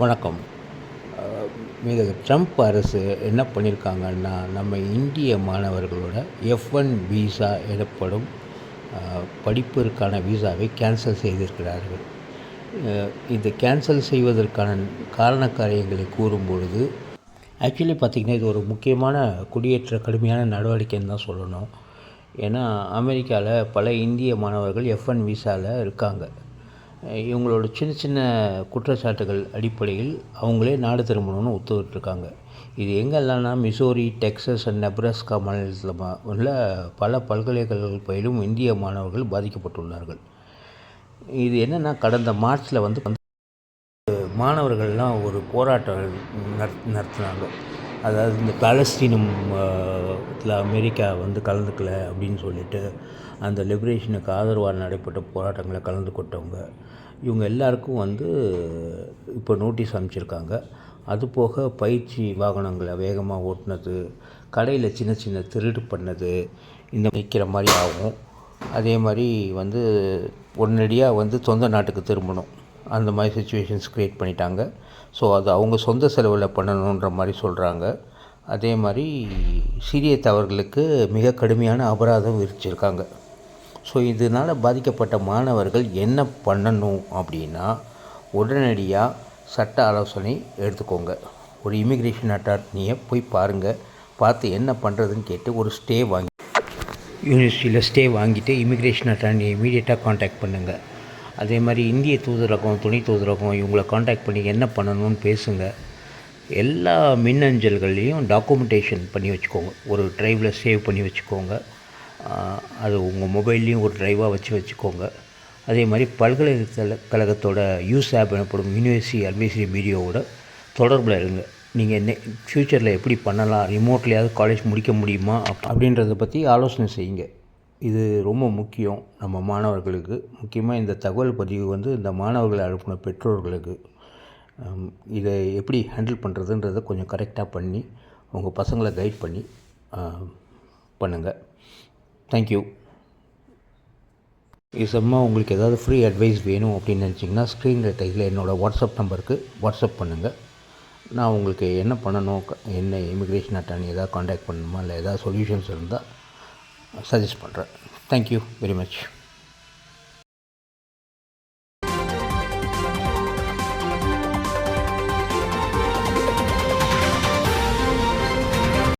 வணக்கம். மிக ட்ரம்ப் அரசு என்ன பண்ணியிருக்காங்கன்னா, நம்ம இந்திய மாணவர்களோட F1 விசா எனப்படும் படிப்பிற்கான விசாவை கேன்சல் செய்திருக்கிறார்கள். இது கேன்சல் செய்வதற்கான காரண காரியங்களை கூறும்பொழுது, ஆக்சுவலி பார்த்திங்கன்னா இது ஒரு முக்கியமான குடியேற்ற கடுமையான நடவடிக்கைன்னு தான் சொல்லணும். ஏன்னா அமெரிக்காவில் பல இந்திய மாணவர்கள் F1 விசாவில் இருக்காங்க. இவங்களோட சின்ன சின்ன குற்றச்சாட்டுகள் அடிப்படையில் அவங்களே நாடு திரும்பணும்னு ஒத்துக்கிட்டுருக்காங்க. இது எங்கெல்லாம்னா மிசோரி, டெக்ஸஸ் அண்ட் நெப்ராஸ்கா மாநிலத்தில் உள்ள பல பல்கலைக்கழகங்கள் பயிலும் இந்திய மாணவர்கள் பாதிக்கப்பட்டுள்ளார்கள். இது என்னென்னா, கடந்த மார்ச்சில் வந்து மாணவர்கள்லாம் ஒரு போராட்டம் நடத்தினாங்க. அதாவது இந்த பாலஸ்தீனம் அமெரிக்கா வந்து கலந்துக்கலை அப்படின்னு சொல்லிட்டு அந்த லிபரேஷனுக்கு ஆதரவாக நடைபெற்ற போராட்டங்களை கலந்து கொண்டவங்க இவங்க எல்லாருக்கும் வந்து இப்போ நோட்டீஸ் அனுப்பிச்சிருக்காங்க. அதுபோக பயிற்சி வாகனங்களை வேகமாக ஓட்டினது, கடையில் சின்ன சின்ன திருடு பண்ணது, இந்த வைக்கிற மாதிரி ஆகும். அதே மாதிரி வந்து உடனடியாக வந்து சொந்த நாட்டுக்கு திரும்பணும், அந்த மாதிரி சுச்சுவேஷன்ஸ் க்ரியேட் பண்ணிட்டாங்க. ஸோ அது அவங்க சொந்த செலவில் பண்ணணுன்ற மாதிரி சொல்கிறாங்க. அதே மாதிரி சிறிய தவறுகளுக்கு மிக கடுமையான அபராதம் விதிச்சிருக்காங்க. ஸோ இதனால் பாதிக்கப்பட்ட மாணவர்கள் என்ன பண்ணணும் அப்படின்னா, உடனடியாக சட்ட ஆலோசனை எடுத்துக்கோங்க. ஒரு இமிக்ரேஷன் அட்டார்னியை போய் பாருங்கள். பார்த்து என்ன பண்ணுறதுன்னு கேட்டு ஒரு ஸ்டே யூனிவர்சிட்டியில் ஸ்டே வாங்கிட்டு இமிக்ரேஷன் அட்டார்னியை இமீடியட்டாக காண்டாக்ட் பண்ணுங்கள். அதே மாதிரி இந்திய தூதரகம், துணை தூதரகம் இவங்களை காண்டாக்ட் பண்ணி என்ன பண்ணணும்னு பேசுங்க. எல்லா மின்னஞ்சல்கள்லேயும் டாக்குமெண்டேஷன் பண்ணி வச்சுக்கோங்க. ஒரு ட்ரைவில் சேவ் பண்ணி வச்சுக்கோங்க. அது உங்கள் மொபைல்லையும் ஒரு ட்ரைவாக வச்சுக்கோங்க. அதே மாதிரி பல்கலைக்கழகத்தோட யூஸ்ஆப் எனப்படும் யூனிவர்சிட்டி அட்வைசரி மீடியாவோட தொடர்பில் இருங்க. நீங்கள் ஃப்யூச்சரில் எப்படி பண்ணலாம், ரிமோட்லேயாவது காலேஜ் முடிக்க முடியுமா அப்படின்றத பற்றி ஆலோசனை செய்யுங்க. இது ரொம்ப முக்கியம் நம்ம மாணவர்களுக்கு. முக்கியமாக இந்த தகவல் பதிவு வந்து இந்த மாணவர்களை அனுப்பின பெற்றோர்களுக்கு இதை எப்படி ஹேண்டில் பண்ணுறதுன்றதை கொஞ்சம் கரெக்டாக பண்ணி உங்கள் பசங்களை கைட் பண்ணி பண்ணுங்கள். தேங்க்யூ. சம்மா உங்களுக்கு ஏதாவது ஃப்ரீ அட்வைஸ் வேணும் அப்படின்னு நினச்சிங்கன்னா ஸ்க்ரீனில் டைட்டில் என்னோடய வாட்ஸ்அப் நம்பருக்கு வாட்ஸ்அப் பண்ணுங்கள். நான் உங்களுக்கு என்ன பண்ணணும், என்ன இமிக்ரேஷன் அட்டார்னி ஏதாவது காண்டாக்ட் பண்ணணுமா, இல்லை ஏதாவது சொல்யூஷன்ஸ் இருந்தால் சஜஸ்ட் பண்ணுறேன். Thank you very much.